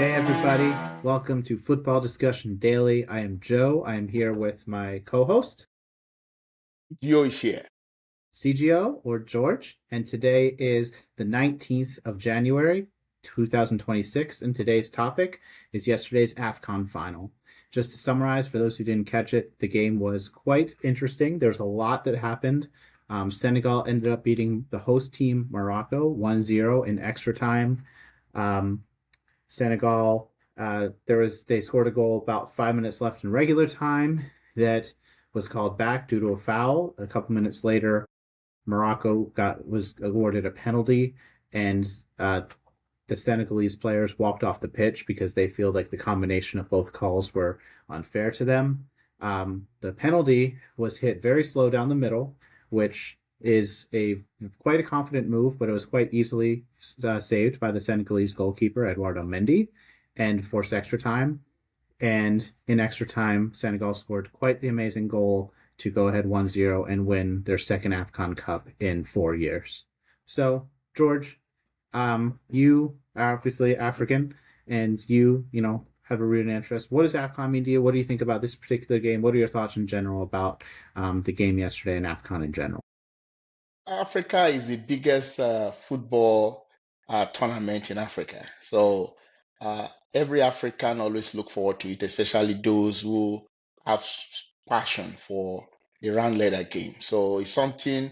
day, everybody. Welcome to Football Discussion Daily. I am Joe. I am here with my co-host, Gio is here. CGO or George, and today is the 19th of January, 2026, and today's topic is yesterday's AFCON Final. Just to summarize, for those who didn't catch it, the game was quite interesting. There's a lot that happened. Senegal ended up beating the host team, Morocco, 1-0 in extra time. Senegal, they scored a goal about 5 minutes left in regular time that was called back due to a foul. A couple minutes later, Morocco was awarded a penalty, and the Senegalese players walked off the pitch because they feel like the combination of both calls were unfair to them. The penalty was hit very slow down the middle, which is quite a confident move, but it was quite easily saved by the Senegalese goalkeeper, Eduardo Mendy, and forced extra time. And in extra time, Senegal scored quite the amazing goal to go ahead 1-0 and win their second AFCON Cup in 4 years. So, George, you are obviously African, and you have a rooted interest. What does AFCON mean to you? What do you think about this particular game? What are your thoughts in general about the game yesterday and AFCON in general? Africa is the biggest football tournament in Africa. So every African always look forward to it, especially those who have passion for the round leader game. So it's something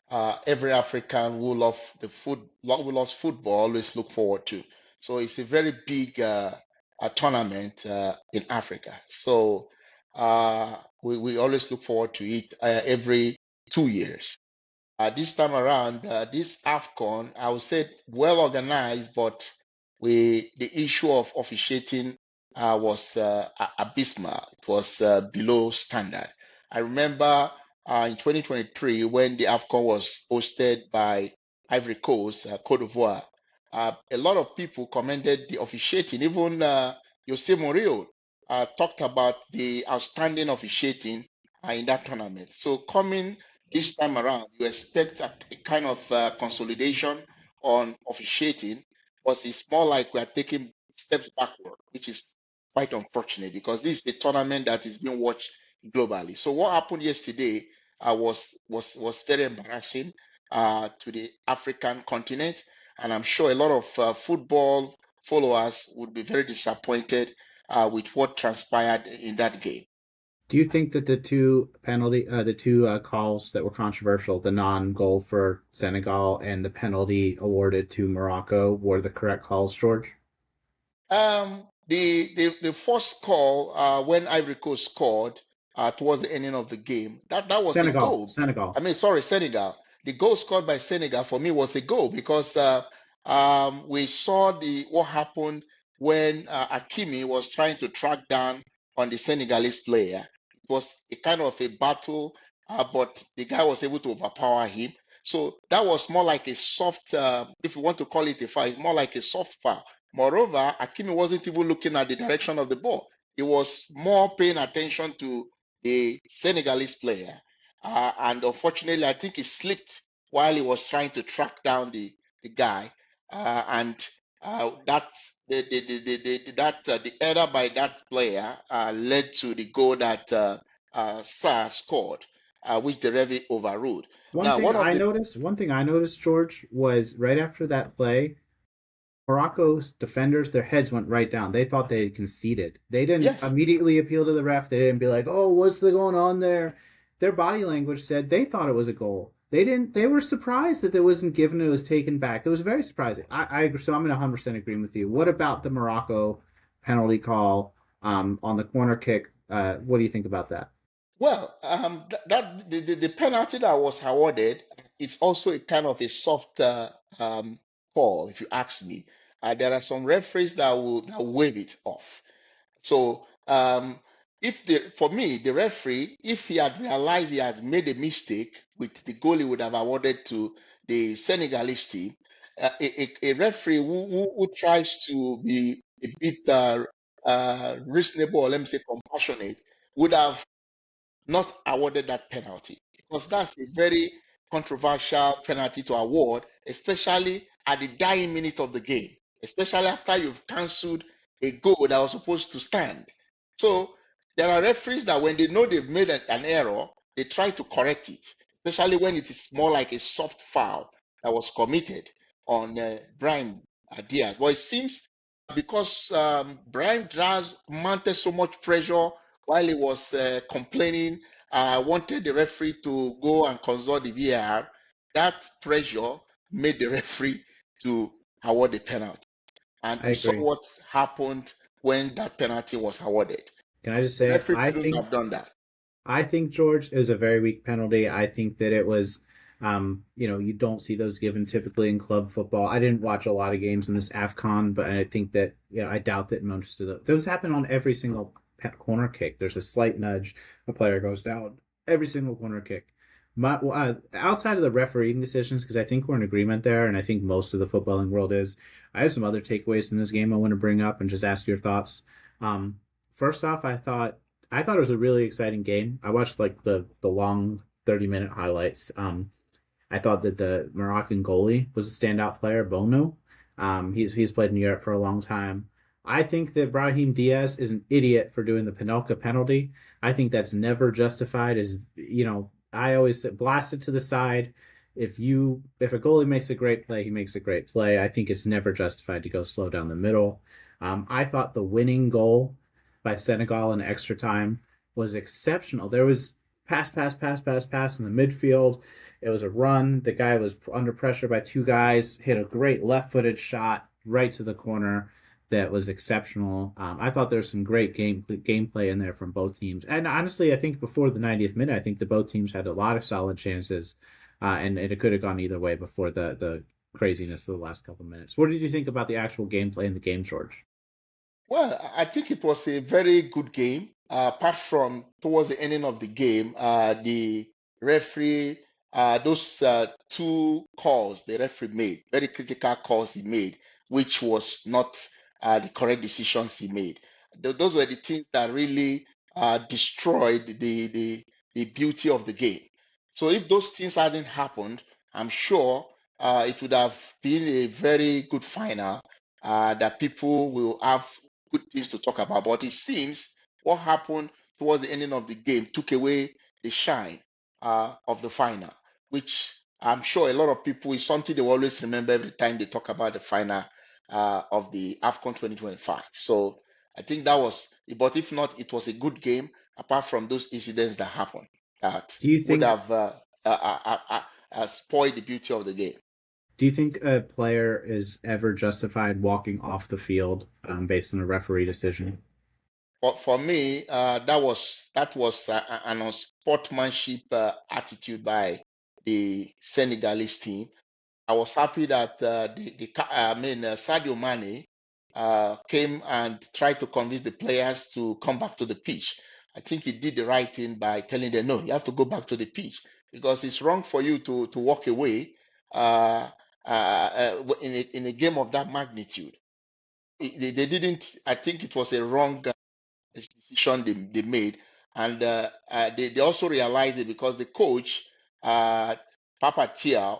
every African who who loves football always look forward to. So it's a very big tournament in Africa. So we always look forward to it every 2 years. This time around, this AFCON, I would say well organized, but the issue of officiating was abysmal. It was below standard. I remember in 2023 when the AFCON was hosted by Ivory Coast, Cote d'Ivoire, a lot of people commended the officiating. Even Jose Mourinho talked about the outstanding officiating in that tournament. So coming this time around, you expect a kind of consolidation on officiating, but it's more like we are taking steps backward, which is quite unfortunate because this is a tournament that is being watched globally. So what happened yesterday was very embarrassing to the African continent, and I'm sure a lot of football followers would be very disappointed with what transpired in that game. Do you think that the two calls that were controversial, the non-goal for Senegal and the penalty awarded to Morocco, were the correct calls, George? The first call when Ivory Coast scored towards the ending of the game, that was a Senegal, goal. Senegal. I mean, sorry, Senegal. The goal scored by Senegal for me was a goal because we saw what happened when Hakimi was trying to track down on the Senegalese player. It was a kind of a battle, but the guy was able to overpower him. So that was more like a soft, if you want to call it a foul, it's more like a soft foul. Moreover, Hakimi wasn't even looking at the direction of the ball. He was more paying attention to the Senegalese player. And unfortunately, I think he slipped while he was trying to track down the guy. And that's the error by that player led to the goal that Sarr scored, which the referee overruled. One Now, thing I noticed, George, was right after that play, Morocco's defenders, their heads went right down. They thought they had conceded. They didn't yes, immediately appeal to the ref. They didn't be like, "Oh, what's going on there?" Their body language said they thought it was a goal. They didn't. They were surprised that it wasn't given. It was taken back. It was very surprising. I agree. So I'm in 100% agreement with you. What about the Morocco penalty call on the corner kick? What do you think about that? well, the penalty that was awarded, it's also a kind of a soft call, if you ask me. There are some referees that wave it off. So if for me, the referee, if he had realized he had made a mistake with the goal, he would have awarded to the Senegalese team. A referee who tries to be a bit reasonable, or let me say compassionate, would have not awarded that penalty because that's a very controversial penalty to award, especially at the dying minute of the game, especially after you've cancelled a goal that was supposed to stand. So there are referees that when they know they've made an error, they try to correct it, especially when it is more like a soft foul that was committed on Brian Diaz. But it seems because Brian Diaz mounted so much pressure while he was complaining, wanted the referee to go and consult the VAR, that pressure made the referee to award the penalty. And I we saw agree. what happened when that penalty was awarded. Can I just The say, referee shouldn't have done that. I think George is a very weak penalty. I think that it was, you don't see those given typically in club football. I didn't watch a lot of games in this AFCON, but I think that, I doubt that most of those happen on every single corner kick. There's a slight nudge, a player goes down. Every single corner kick. Outside of the refereeing decisions, because I think we're in agreement there, and I think most of the footballing world is. I have some other takeaways in this game I want to bring up and just ask your thoughts. First off, I thought it was a really exciting game. I watched like the long 30-minute highlights. I thought that the Moroccan goalie was a standout player, Bono. He's played in Europe for a long time. I think that Brahim Diaz is an idiot for doing the Panelka penalty. I think that's never justified. I always say blast it to the side. If a goalie makes a great play, he makes a great play. I think it's never justified to go slow down the middle. I thought the winning goal by Senegal in extra time was exceptional. There was pass in the midfield. It was a run. The guy was under pressure by two guys, hit a great left-footed shot right to the corner that was exceptional. I thought there was some great gameplay in there from both teams. And honestly, I think before the 90th minute, I think that both teams had a lot of solid chances, and it could have gone either way before the craziness of the last couple of minutes. What did you think about the actual gameplay in the game, George? Well, I think it was a very good game. Apart from towards the ending of the game, the referee, those two calls the referee made, very critical calls he made, which was not the correct decisions he made. Those were the things that really destroyed the beauty of the game. So if those things hadn't happened, I'm sure it would have been a very good final that people will have good things to talk about. But it seems what happened towards the ending of the game took away the shine of the final, which I'm sure a lot of people is something they will always remember every time they talk about the final of the AFCON 2025. So I think that was, but if not, it was a good game apart from those incidents that happened that Do you would think have spoiled the beauty of the game. Do you think a player is ever justified walking off the field based on a referee decision? For me, that was an unsportsmanship attitude by the Senegalese team. I was happy that Sadio Mane came and tried to convince the players to come back to the pitch. I think he did the right thing by telling them, no, you have to go back to the pitch because it's wrong for you to walk away in a game of that magnitude. They didn't. I think it was a wrong decision they made. And they also realized it because the coach, uh, Papa Thiaw,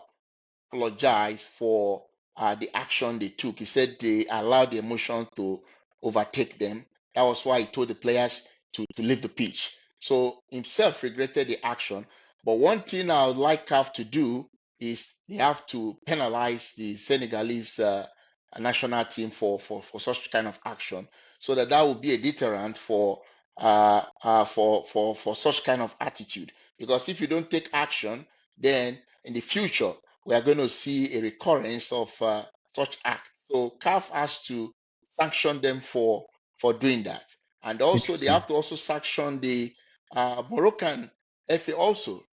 apologized for the action they took. He said they allowed the emotions to overtake them. That was why he told the players to leave the pitch. So himself regretted the action. But one thing I would like CAF to do is they have to penalize the Senegalese national team for such kind of action, so that will be a deterrent for such kind of attitude. Because if you don't take action, then in the future we are going to see a recurrence of such acts. So CAF has to sanction them for doing that, and also they Interesting. have to also sanction the Moroccan FA also,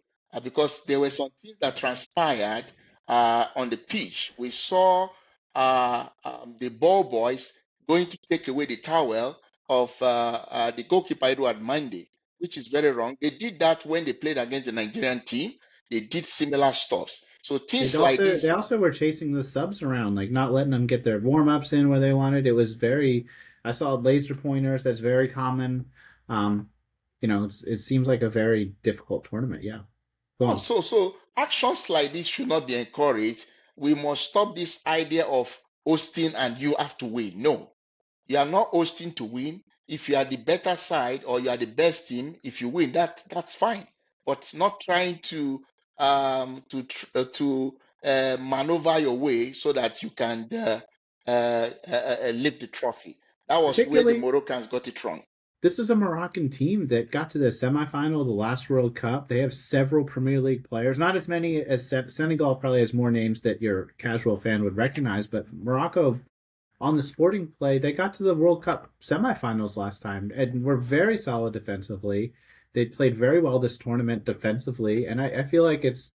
because there were some things that transpired on the pitch. We saw the ball boys going to take away the towel of the goalkeeper Edward Mande, which is very wrong. They did that when they played against the Nigerian team. They did similar stuffs. So They things like also they this. also were chasing the subs around, like not letting them get their warm ups in where they wanted. It was very. I saw laser pointers. That's very common. Um, it seems like a very difficult tournament. Yeah, go Oh, on. so actions like this should not be encouraged. We must stop this idea of hosting and you have to win. No, You are not hosting to win. If you are the better side or you are the best team, if you win, that's fine. But not trying to maneuver your way so that you can lift the trophy. That was where the Particularly, Moroccans got it wrong. this is a Moroccan team that got to the semifinal of the last World Cup. They have several Premier League players, not as many as Senegal probably has more names that your casual fan would recognize, but Morocco on the sporting play, they got to the World Cup semifinals last time and were very solid defensively. They played very well this tournament defensively, and I feel like it's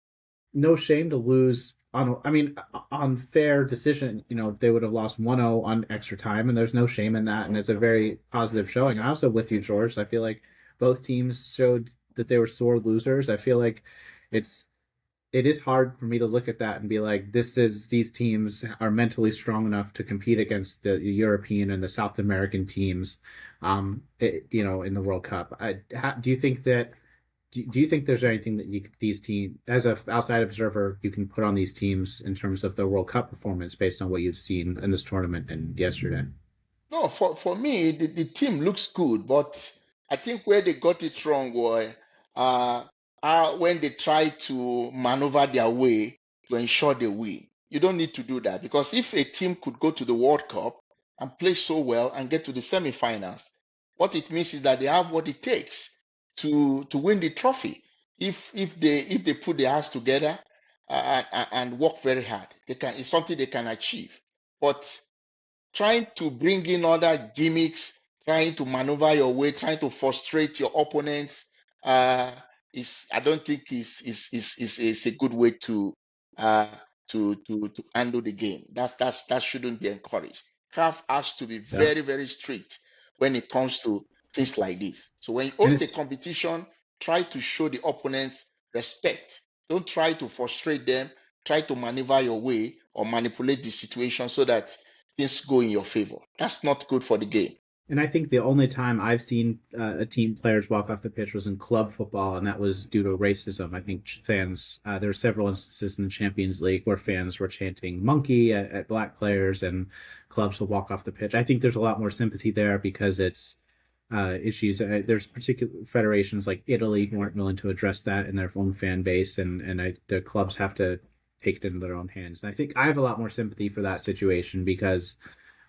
no shame to lose on. I mean, on fair decision. You know, they would have lost 1-0 on extra time, and there's no shame in that, and it's a very positive showing. I also with you, George. I feel like both teams showed that they were sore losers. I feel like it's it is hard for me to look at that and be like, these teams are mentally strong enough to compete against the European and the South American teams, in the World Cup. Do you think that? Do you think there's anything that these teams, as a outside observer, you can put on these teams in terms of their World Cup performance based on what you've seen in this tournament and yesterday? No, for me, the team looks good, but I think where they got it wrong was uh, when they try to maneuver their way to ensure they win. You don't need to do that because if a team could go to the World Cup and play so well and get to the semifinals, what it means is that they have what it takes to win the trophy. If they put their hands together and work very hard, they can. It's something they can achieve. But trying to bring in other gimmicks, trying to maneuver your way, trying to frustrate your opponents, uh, is I don't think is a good way uh, to handle the game. That shouldn't be encouraged. CAF has to be Yeah, very strict when it comes to things like this. So when you and host a it's competition, try to show the opponents respect. Don't try to frustrate them. Try to maneuver your way or manipulate the situation so that things go in your favor. That's not good for the game. And I think the only time I've seen a team players walk off the pitch was in club football, and that was due to racism. I think fans, there were several instances in the Champions League where fans were chanting "monkey" at black players, and clubs will walk off the pitch. I think there's a lot more sympathy there because it's issues. There's particular federations like Italy who aren't willing to address that in their own fan base, and the clubs have to take it into their own hands. And I think I have a lot more sympathy for that situation because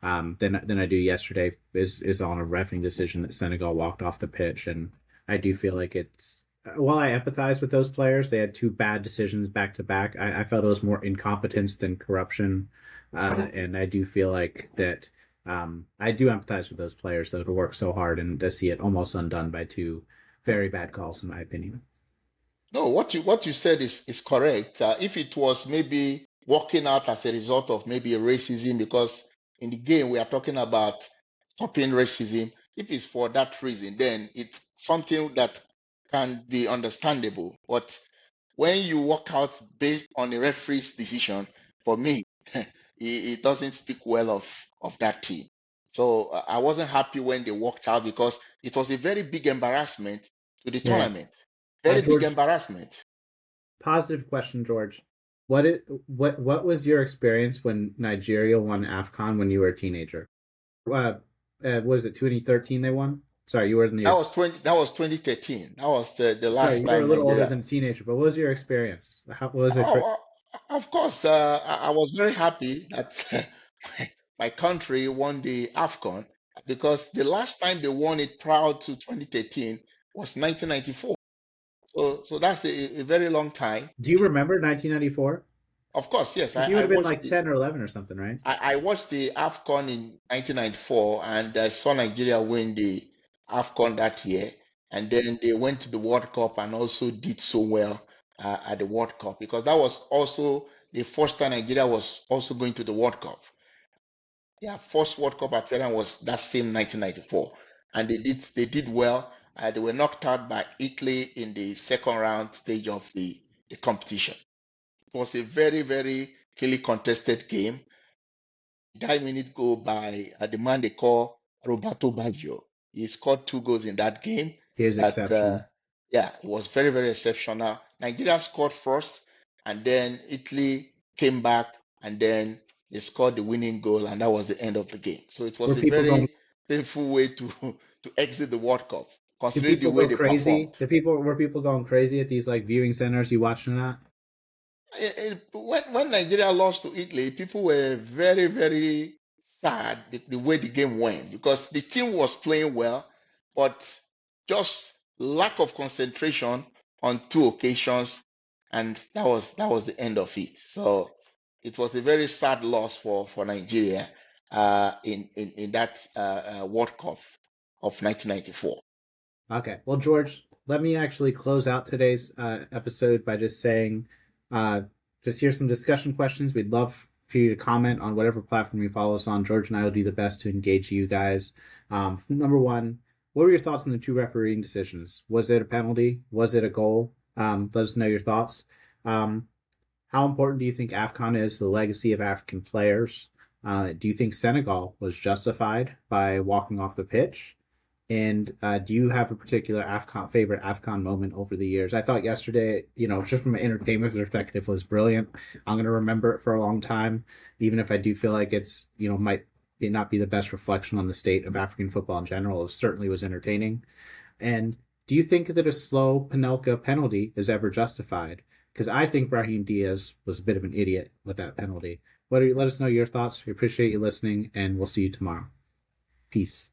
than I do yesterday is on a refing decision that Senegal walked off the pitch, and I do feel like it's while I empathize with those players, they had two bad decisions back to back. I felt it was more incompetence than corruption, and I do feel like that. I do empathize with those players though to work so hard and to see it almost undone by two very bad calls, in my opinion. No, what you said is correct. If it was maybe working out as a result of maybe a racism, because in the game we are talking about stopping racism. If it's for that reason, then it's something that can be understandable. But when you work out based on a referee's decision, for me, it doesn't speak well of that team. So I wasn't happy when they walked out because it was a very big embarrassment to the Yeah, tournament. Very big George. embarrassment. Positive question, George. What was your experience when Nigeria won AFCON when you were a teenager? Uh, was it 2013 they won? Sorry, you were in your. That was 2013. That was the Sorry, last you were a time little older Nigeria. than a teenager, but what was your experience? How what was it? Oh, of course, I was very happy that my country won the AFCON because the last time they won it prior to 2013 was 1994. So that's a very long time. Do you remember 1994? Of course, yes, Because you would have been like 10 or 11 or something, right? I watched the AFCON in 1994 and I saw Nigeria win the AFCON that year. And then they went to the World Cup and also did so well at the World Cup because that was also the first time Nigeria was also going to the World Cup. Their first World Cup appearance was that same 1994. And they did well. They were knocked out by Italy in the second round stage of the competition. It was a very highly contested game. 9 minute goal by the man they call Roberto Baggio. He scored 2 goals in that game. He is That exceptional. Yeah, it was very exceptional. Nigeria scored first, and then Italy came back, and then He scored the winning goal, and that was the end of the game. So it was Were a people going? very painful way to to exit the World Cup, Did considering the people way go they performed. crazy? Were people going crazy at these like viewing centers? You watching that? When Nigeria lost to Italy, people were very, very sad the way the game went because the team was playing well, but just lack of concentration on two occasions, and that was the end of it. So it was a very sad loss for Nigeria in that World Cup of 1994. Okay. Well, George, let me actually close out today's episode by just saying, uh, just here's some discussion questions. We'd love for you to comment on whatever platform you follow us on. George and I will do the best to engage you guys. Number one, what were your thoughts on the two refereeing decisions? Was it a penalty? Was it a goal? Let us know your thoughts. Um, how important do you think AFCON is to the legacy of African players? Do you think Senegal was justified by walking off the pitch? And do you have a particular AFCON favorite AFCON moment over the years? I thought yesterday, just from an entertainment perspective, was brilliant. I'm going to remember it for a long time, even if I do feel like it's, might not be the best reflection on the state of African football in general. It certainly was entertaining. And do you think that a slow Panelka penalty is ever justified? Because I think Brahim Diaz was a bit of an idiot with that penalty. Let us know your thoughts. We appreciate you listening, and we'll see you tomorrow. Peace.